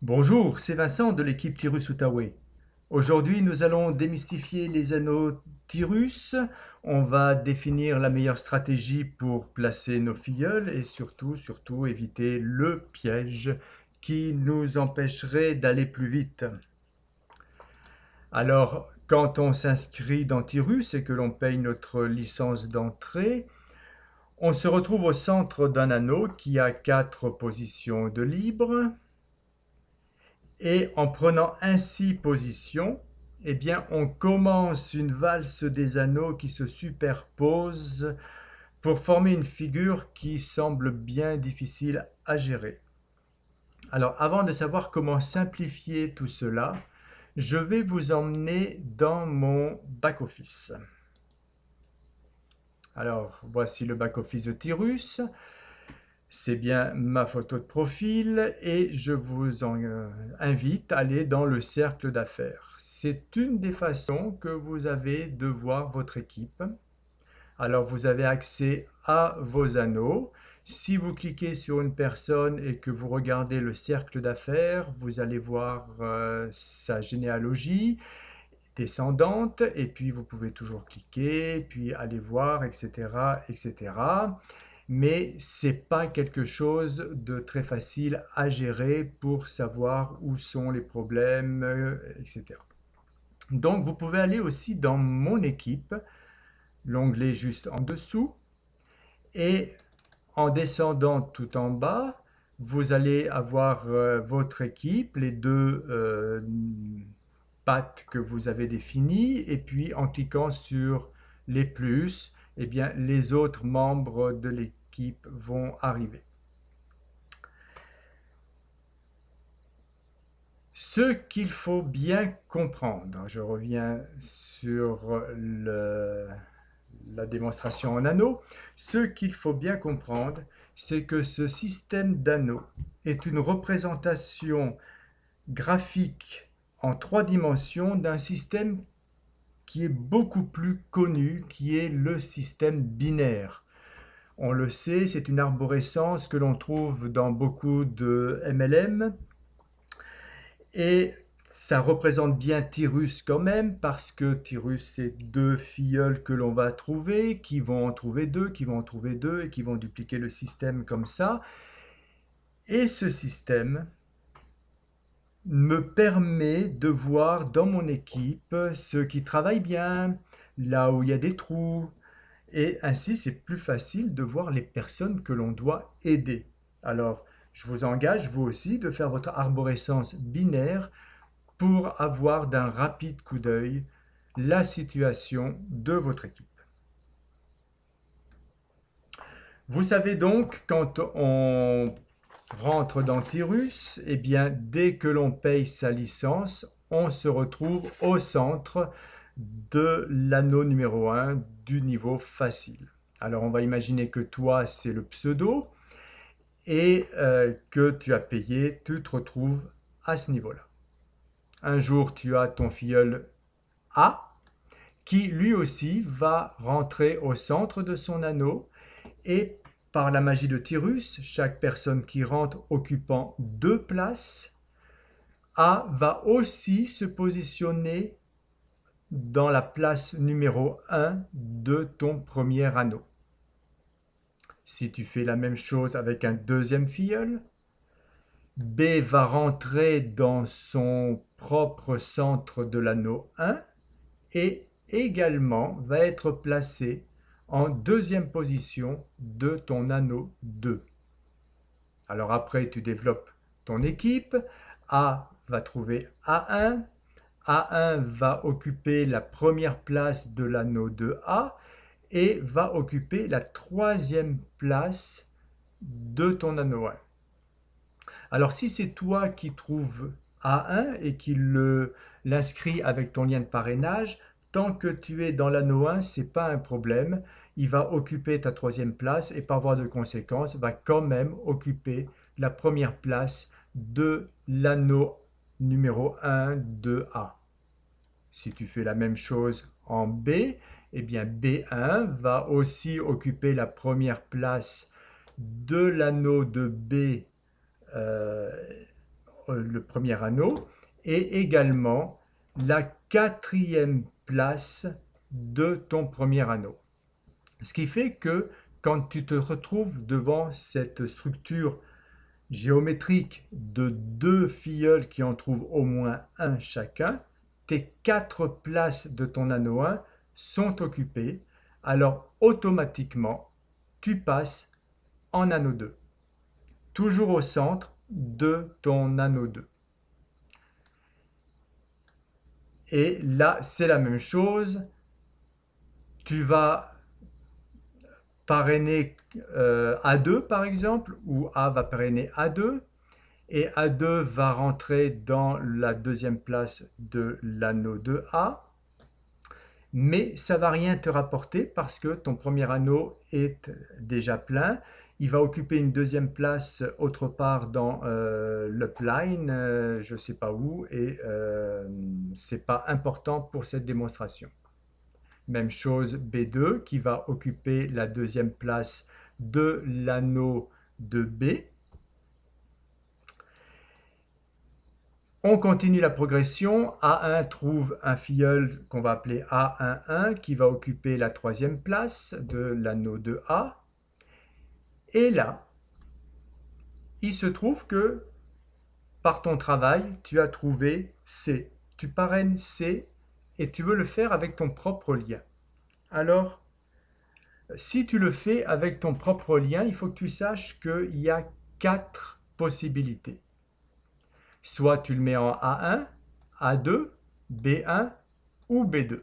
Bonjour, c'est Vincent de l'équipe Tyrus Outaouais. Aujourd'hui, nous allons démystifier les anneaux Tyrus. On va définir la meilleure stratégie pour placer nos filleuls et surtout éviter le piège qui nous empêcherait d'aller plus vite. Alors, quand on s'inscrit dans Tyrus et que l'on paye notre licence d'entrée, on se retrouve au centre d'un anneau qui a 4 positions de libre. Et en prenant ainsi position, eh bien, on commence une valse des anneaux qui se superposent pour former une figure qui semble bien difficile à gérer. Alors, avant de savoir comment simplifier tout cela, je vais vous emmener dans mon back-office. Alors, voici le back-office de Tyrus. C'est bien ma photo de profil et je vous invite à aller dans le cercle d'affaires. C'est une des façons que vous avez de voir votre équipe. Alors vous avez accès à vos anneaux. Si vous cliquez sur une personne et que vous regardez le cercle d'affaires, vous allez voir sa généalogie descendante et puis vous pouvez toujours cliquer, puis aller voir, etc., etc. Mais c'est pas quelque chose de très facile à gérer pour savoir où sont les problèmes, etc. Donc vous pouvez aller aussi dans mon équipe, l'onglet juste en dessous, et en descendant tout en bas, vous allez avoir votre équipe, les deux pattes que vous avez définies, et puis en cliquant sur les plus, eh bien, les autres membres de l'équipe vont arriver. Ce qu'il faut bien comprendre, je reviens sur la démonstration en anneaux, ce qu'il faut bien comprendre, c'est que ce système d'anneaux est une représentation graphique en 3 dimensions d'un système qui est beaucoup plus connu, qui est le système binaire. On le sait, c'est une arborescence que l'on trouve dans beaucoup de MLM et ça représente bien Tyrus quand même parce que Tyrus c'est 2 filleuls que l'on va trouver, qui vont en trouver 2, qui vont en trouver 2 et qui vont dupliquer le système comme ça. Et ce système me permet de voir dans mon équipe ceux qui travaillent bien, là où il y a des trous, et ainsi c'est plus facile de voir les personnes que l'on doit aider. Alors, je vous engage, vous aussi, de faire votre arborescence binaire pour avoir d'un rapide coup d'œil la situation de votre équipe. Vous savez donc, quand on rentre dans Tyrus, eh bien, dès que l'on paye sa licence, on se retrouve au centre de l'anneau numéro 1 du niveau facile. Alors, on va imaginer que toi, c'est le pseudo et que tu as payé, tu te retrouves à ce niveau-là. Un jour, tu as ton filleul A qui lui aussi va rentrer au centre de son anneau et par la magie de Tyrus, chaque personne qui rentre occupant 2 places, A va aussi se positionner dans la place numéro 1 de ton premier anneau. Si tu fais la même chose avec un deuxième filleul, B va rentrer dans son propre centre de l'anneau 1 et également va être placé en deuxième position de ton anneau 2. Alors après, tu développes ton équipe. A va trouver A1. A1 va occuper la première place de l'anneau 2A et va occuper la troisième place de ton anneau 1. Alors si c'est toi qui trouves A1 et qui l'inscrit avec ton lien de parrainage, tant que tu es dans l'anneau 1, ce n'est pas un problème. Il va occuper ta troisième place et par voie de conséquence, va quand même occuper la première place de l'anneau numéro 1 de A. Si tu fais la même chose en B, eh bien B1 va aussi occuper la première place de l'anneau de B le premier anneau et également la quatrième place de ton premier anneau. Ce qui fait que quand tu te retrouves devant cette structure géométrique de deux filleuls qui en trouvent au moins un chacun, tes 4 places de ton anneau 1 sont occupées, alors automatiquement tu passes en anneau 2, toujours au centre de ton anneau 2. Et là, c'est la même chose. Tu vas parrainer A2 par exemple, ou A va parrainer A2, et A2 va rentrer dans la deuxième place de l'anneau 2A, mais ça ne va rien te rapporter parce que ton premier anneau est déjà plein. Il va occuper une deuxième place autre part dans l'upline, je ne sais pas où, et ce n'est pas important pour cette démonstration. Même chose B2 qui va occuper la deuxième place de l'anneau de B. On continue la progression. A1 trouve un filleul qu'on va appeler A11 qui va occuper la troisième place de l'anneau de A. Et là, il se trouve que par ton travail, tu as trouvé C. Tu parraines C et tu veux le faire avec ton propre lien. Alors, si tu le fais avec ton propre lien, il faut que tu saches qu'il y a 4 possibilités. Soit tu le mets en A1, A2, B1 ou B2.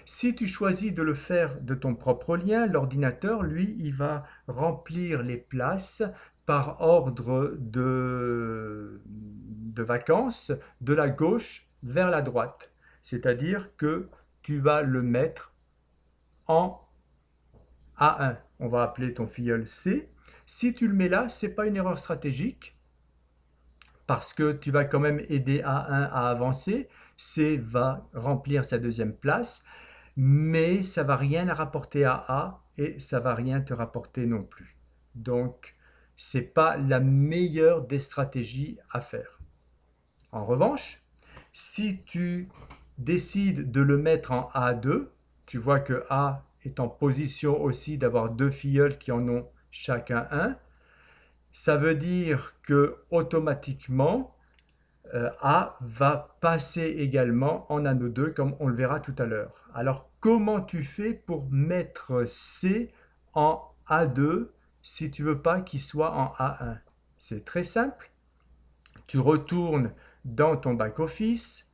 Si tu choisis de le faire de ton propre lien, l'ordinateur, lui, il va remplir les places par ordre de vacances de la gauche vers la droite. C'est-à-dire que tu vas le mettre en A1. On va appeler ton filleul C. Si tu le mets là, ce n'est pas une erreur stratégique parce que tu vas quand même aider A1 à avancer. C va remplir sa deuxième place, mais ça ne va rien rapporter à A et ça ne va rien te rapporter non plus. Donc, ce n'est pas la meilleure des stratégies à faire. En revanche, si tu décides de le mettre en A2, tu vois que A est en position aussi d'avoir deux filleuls qui en ont chacun un. Ça veut dire que automatiquement, A va passer également en anneau 2 comme on le verra tout à l'heure. Alors comment tu fais pour mettre C en A2 si tu ne veux pas qu'il soit en A1? C'est très simple. Tu retournes dans ton back-office,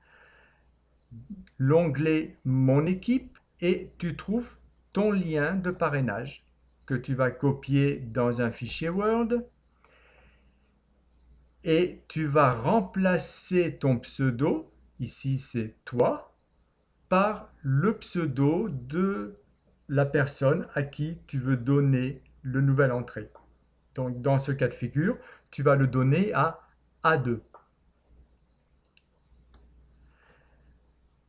l'onglet Mon équipe et tu trouves ton lien de parrainage que tu vas copier dans un fichier Word et tu vas remplacer ton pseudo, ici c'est toi, par le pseudo de la personne à qui tu veux donner le nouvel entrée. Donc dans ce cas de figure, tu vas le donner à A2.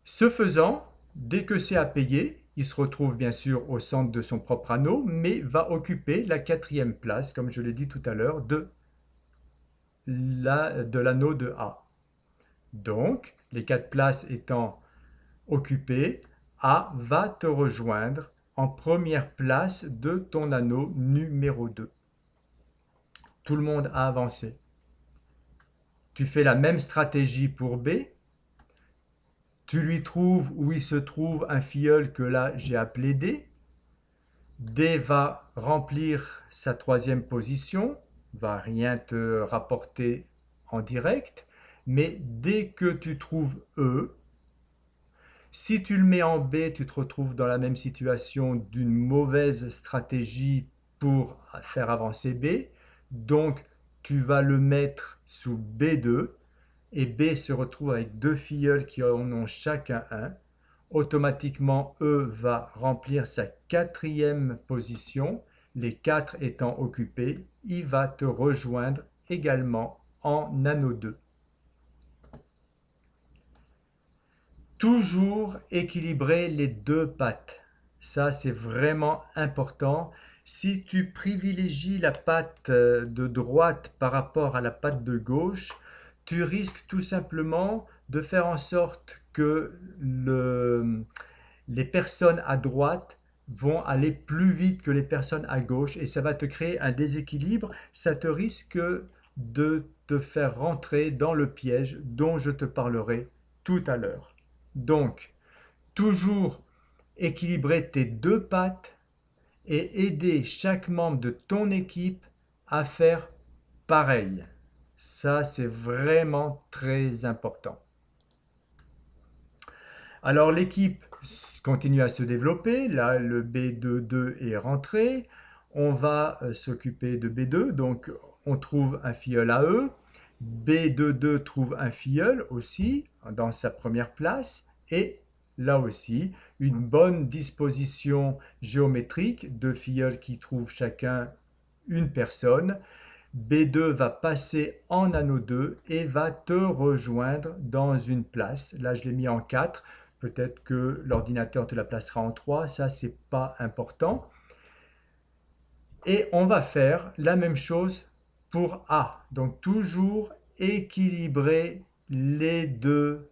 Ce faisant, dès que c'est à payer, il se retrouve bien sûr au centre de son propre anneau, mais va occuper la quatrième place, comme je l'ai dit tout à l'heure, de l'anneau de A. Donc, les 4 places étant occupées, A va te rejoindre en première place de ton anneau numéro 2. Tout le monde a avancé. Tu fais la même stratégie pour B. Tu lui trouves où il se trouve un filleul que là j'ai appelé D. D va remplir sa troisième position, va rien te rapporter en direct, mais dès que tu trouves E, si tu le mets en B, tu te retrouves dans la même situation d'une mauvaise stratégie pour faire avancer B. Donc, tu vas le mettre sous B2 et B se retrouve avec deux filleuls qui en ont chacun un. Automatiquement, E va remplir sa quatrième position. Les 4 étant occupés, il va te rejoindre également en anneau 2. Toujours équilibrer les deux pattes. Ça, c'est vraiment important. Si tu privilégies la patte de droite par rapport à la patte de gauche, tu risques tout simplement de faire en sorte que les personnes à droite vont aller plus vite que les personnes à gauche et ça va te créer un déséquilibre. Ça te risque de te faire rentrer dans le piège dont je te parlerai tout à l'heure. Donc, toujours équilibrer tes deux pattes et aider chaque membre de ton équipe à faire pareil. Ça, c'est vraiment très important. Alors, l'équipe continue à se développer. Là, le B22 est rentré. On va s'occuper de B2. Donc, on trouve un filleul à eux. B22 trouve un filleul aussi dans sa première place. Et là aussi, une bonne disposition géométrique de filleuls qui trouvent chacun une personne. B2 va passer en anneau 2 et va te rejoindre dans une place. Là, je l'ai mis en 4. Peut-être que l'ordinateur te la placera en 3. Ça, c'est pas important. Et on va faire la même chose pour A. Donc, toujours équilibrer les deux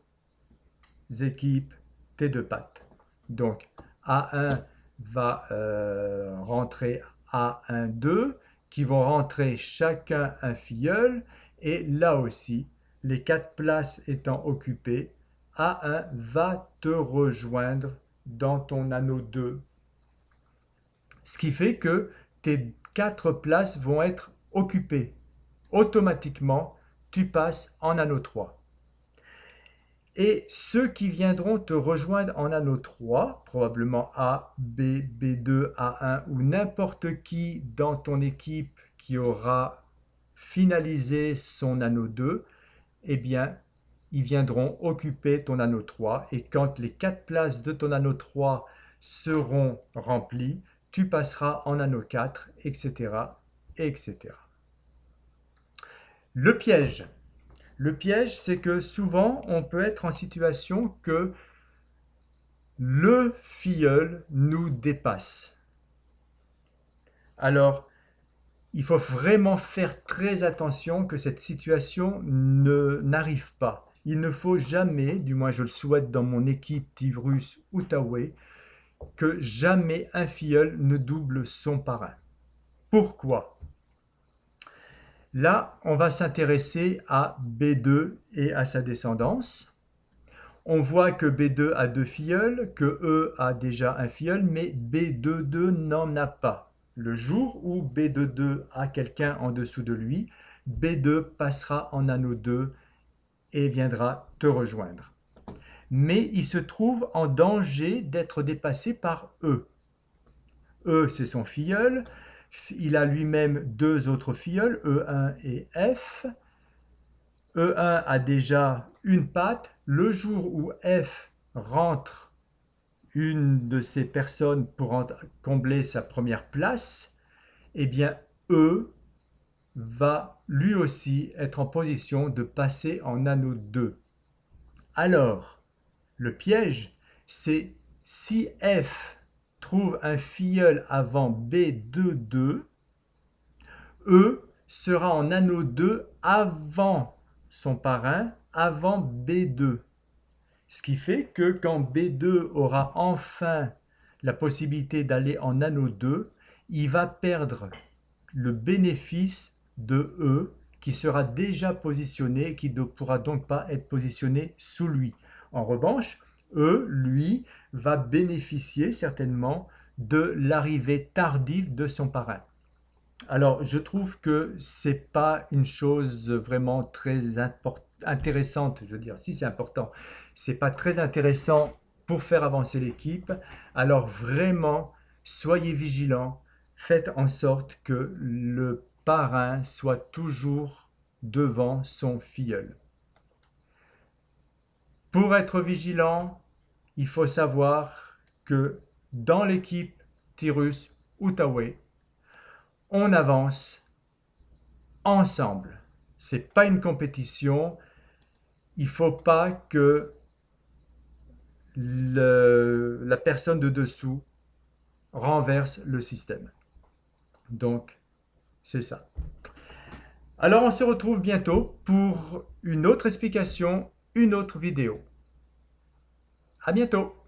équipes, tes deux pattes. Donc, A1 va rentrer A1, 2, qui vont rentrer chacun un filleul. Et là aussi, les 4 places étant occupées, A1 va te rejoindre dans ton anneau 2. Ce qui fait que tes 4 places vont être occupées. Automatiquement, tu passes en anneau 3. Et ceux qui viendront te rejoindre en anneau 3, probablement A, B, B2, A1 ou n'importe qui dans ton équipe qui aura finalisé son anneau 2, eh bien, ils viendront occuper ton anneau 3. Et quand les 4 places de ton anneau 3 seront remplies, tu passeras en anneau 4, etc., etc. Le piège. Le piège, c'est que souvent, on peut être en situation que le filleul nous dépasse. Alors, il faut vraiment faire très attention que cette situation n'arrive pas. Il ne faut jamais, du moins je le souhaite dans mon équipe Tivrus Outaouais, que jamais un filleul ne double son parrain. Pourquoi ? Là, on va s'intéresser à B2 et à sa descendance. On voit que B2 a 2 filleuls, que E a déjà un filleul, mais B22 n'en a pas. Le jour où B22 a quelqu'un en dessous de lui, B2 passera en anneau 2 et viendra te rejoindre. Mais il se trouve en danger d'être dépassé par E. E, c'est son filleul. Il a lui-même 2 autres filleuls, E1 et F. E1 a déjà une patte. Le jour où F rentre une de ces personnes pour combler sa première place, eh bien E va lui aussi être en position de passer en anneau 2. Alors, le piège, c'est si F trouve un filleul avant B22, E sera en anneau 2 avant son parrain, avant B2. Ce qui fait que quand B2 aura enfin la possibilité d'aller en anneau 2, il va perdre le bénéfice de E qui sera déjà positionné et qui ne pourra donc pas être positionné sous lui. En revanche, E, lui, va bénéficier certainement de l'arrivée tardive de son parrain. Alors, je trouve que ce n'est pas une chose vraiment très intéressante, je veux dire, si c'est important, c'est pas très intéressant pour faire avancer l'équipe. Alors vraiment, soyez vigilants, faites en sorte que le parrain soit toujours devant son filleul. Pour être vigilant, il faut savoir que dans l'équipe Tirus Outaouais, on avance ensemble. C'est pas une compétition. Il faut pas que la personne de dessous renverse le système. Donc, c'est ça. Alors on se retrouve bientôt pour une autre explication, une autre vidéo. À bientôt!